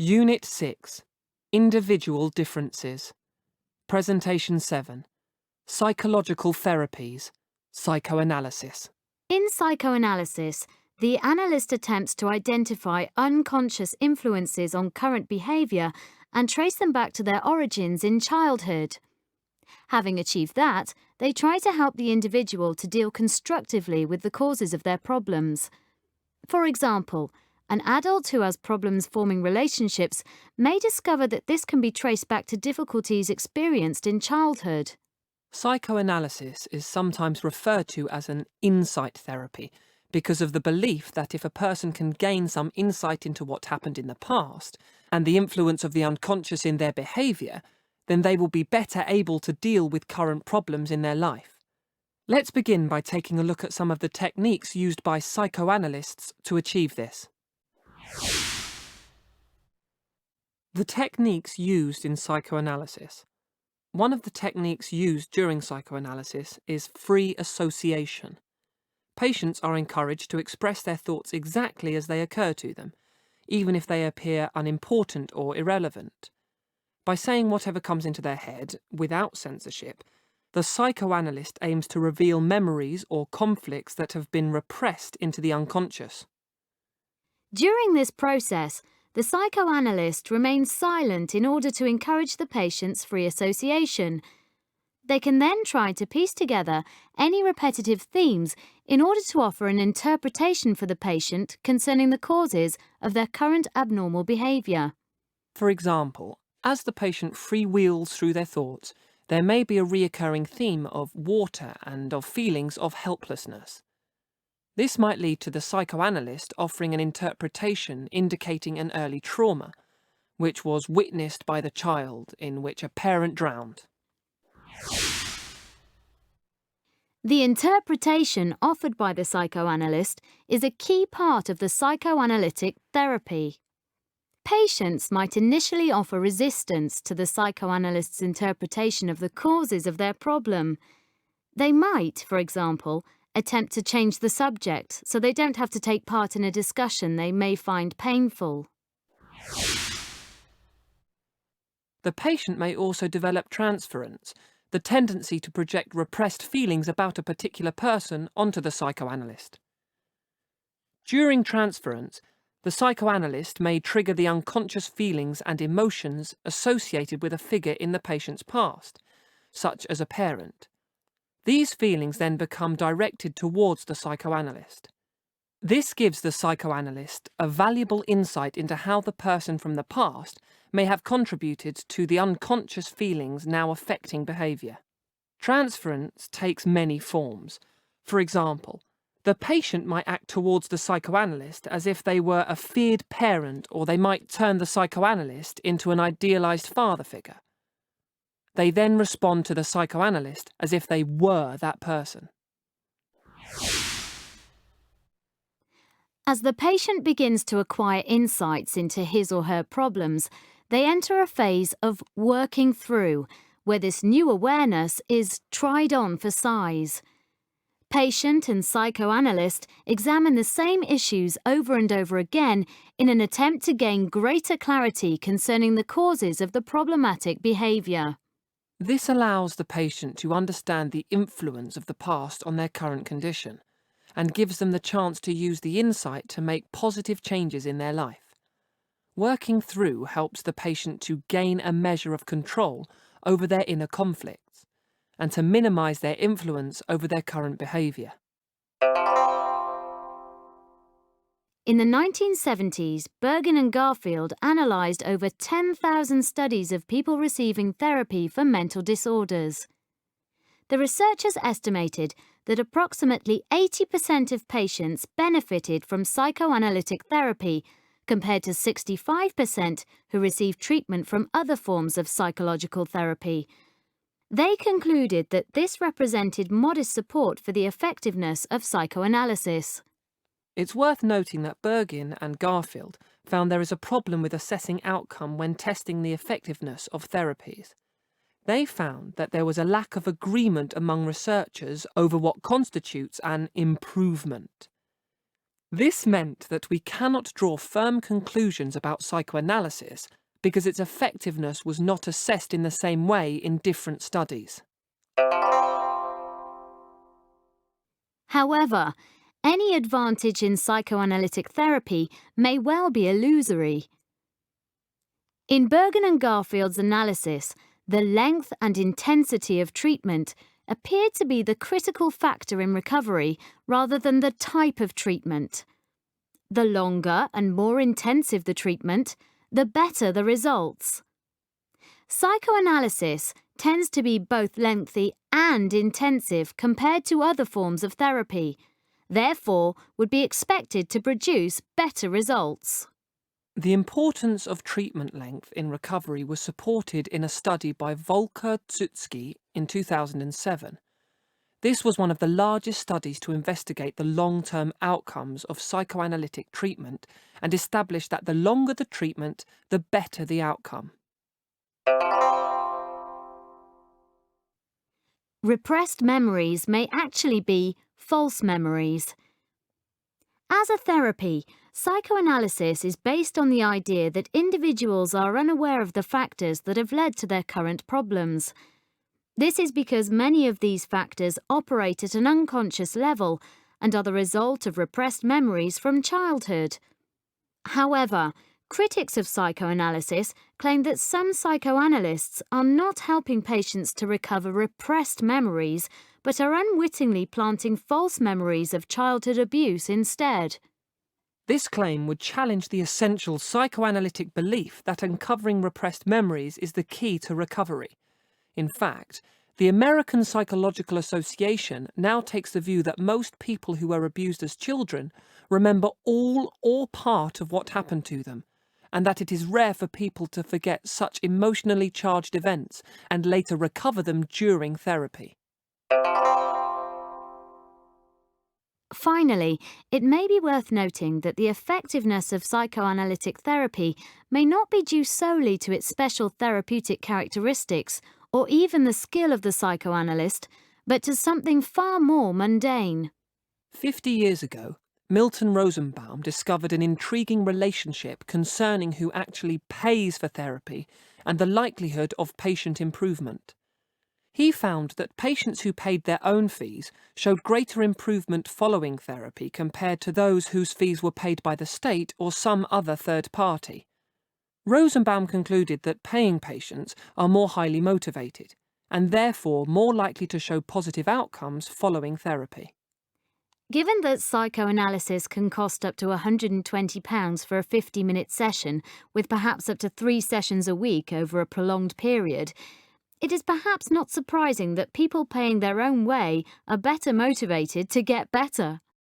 Unit 6. Individual Differences. Presentation 7. Psychological Therapies. Psychoanalysis. In psychoanalysis, the analyst attempts to identify unconscious influences on current behavior and trace them back to their origins in childhood. Having achieved that, they try to help the individual to deal constructively with the causes of their problems. For example, an adult who has problems forming relationships may discover that this can be traced back to difficulties experienced in childhood. Psychoanalysis is sometimes referred to as an insight therapy because of the belief that if a person can gain some insight into what happened in the past and the influence of the unconscious in their behaviour, then they will be better able to deal with current problems in their life. Let's begin by taking a look at some of the techniques used by psychoanalysts to achieve this. The techniques used in psychoanalysis. One of the techniques used during psychoanalysis is free association. Patients are encouraged to express their thoughts exactly as they occur to them, even if they appear unimportant or irrelevant. By saying whatever comes into their head, without censorship, the psychoanalyst aims to reveal memories or conflicts that have been repressed into the unconscious. During this process, the psychoanalyst remains silent in order to encourage the patient's free association. They can then try to piece together any repetitive themes in order to offer an interpretation for the patient concerning the causes of their current abnormal behaviour. For example, as the patient freewheels through their thoughts, there may be a reoccurring theme of water and of feelings of helplessness. This might lead to the psychoanalyst offering an interpretation indicating an early trauma, which was witnessed by the child in which a parent drowned. The interpretation offered by the psychoanalyst is a key part of the psychoanalytic therapy. Patients might initially offer resistance to the psychoanalyst's interpretation of the causes of their problem. They might, for example, attempt to change the subject so they don't have to take part in a discussion they may find painful. The patient may also develop transference, the tendency to project repressed feelings about a particular person onto the psychoanalyst. During transference, the psychoanalyst may trigger the unconscious feelings and emotions associated with a figure in the patient's past, such as a parent. These feelings then become directed towards the psychoanalyst. This gives the psychoanalyst a valuable insight into how the person from the past may have contributed to the unconscious feelings now affecting behaviour. Transference takes many forms. For example, the patient might act towards the psychoanalyst as if they were a feared parent, or they might turn the psychoanalyst into an idealised father figure. They then respond to the psychoanalyst as if they were that person. As the patient begins to acquire insights into his or her problems, they enter a phase of working through, where this new awareness is tried on for size. Patient and psychoanalyst examine the same issues over and over again in an attempt to gain greater clarity concerning the causes of the problematic behaviour. This allows the patient to understand the influence of the past on their current condition, and gives them the chance to use the insight to make positive changes in their life. Working through helps the patient to gain a measure of control over their inner conflicts, and to minimise their influence over their current behaviour. In the 1970s, Bergen and Garfield analysed over 10,000 studies of people receiving therapy for mental disorders. The researchers estimated that approximately 80% of patients benefited from psychoanalytic therapy, compared to 65% who received treatment from other forms of psychological therapy. They concluded that this represented modest support for the effectiveness of psychoanalysis. It's worth noting that Bergen and Garfield found there is a problem with assessing outcome when testing the effectiveness of therapies. They found that there was a lack of agreement among researchers over what constitutes an improvement. This meant that we cannot draw firm conclusions about psychoanalysis because its effectiveness was not assessed in the same way in different studies. However, any advantage in psychoanalytic therapy may well be illusory. In Bergen and Garfield's analysis, the length and intensity of treatment appeared to be the critical factor in recovery rather than the type of treatment. The longer and more intensive the treatment, the better the results. Psychoanalysis tends to be both lengthy and intensive compared to other forms of therapy, therefore would be expected to produce better results. The importance of treatment length in recovery was supported in a study by Volker Tsutsky in 2007. This was one of the largest studies to investigate the long-term outcomes of psychoanalytic treatment and established that the longer the treatment, the better the outcome. Repressed memories may actually be false memories. As a therapy, psychoanalysis is based on the idea that individuals are unaware of the factors that have led to their current problems. This is because many of these factors operate at an unconscious level and are the result of repressed memories from childhood. However, critics of psychoanalysis claim that some psychoanalysts are not helping patients to recover repressed memories, but are unwittingly planting false memories of childhood abuse instead. This claim would challenge the essential psychoanalytic belief that uncovering repressed memories is the key to recovery. In fact, the American Psychological Association now takes the view that most people who were abused as children remember all or part of what happened to them, and that it is rare for people to forget such emotionally charged events and later recover them during therapy. Finally, it may be worth noting that the effectiveness of psychoanalytic therapy may not be due solely to its special therapeutic characteristics or even the skill of the psychoanalyst, but to something far more mundane. 50 years ago, Milton Rosenbaum discovered an intriguing relationship concerning who actually pays for therapy and the likelihood of patient improvement. He found that patients who paid their own fees showed greater improvement following therapy compared to those whose fees were paid by the state or some other third party. Rosenbaum concluded that paying patients are more highly motivated and therefore more likely to show positive outcomes following therapy. Given that psychoanalysis can cost up to £120 for a 50-minute session, with perhaps up to 3 sessions a week over a prolonged period, it is perhaps not surprising that people paying their own way are better motivated to get better.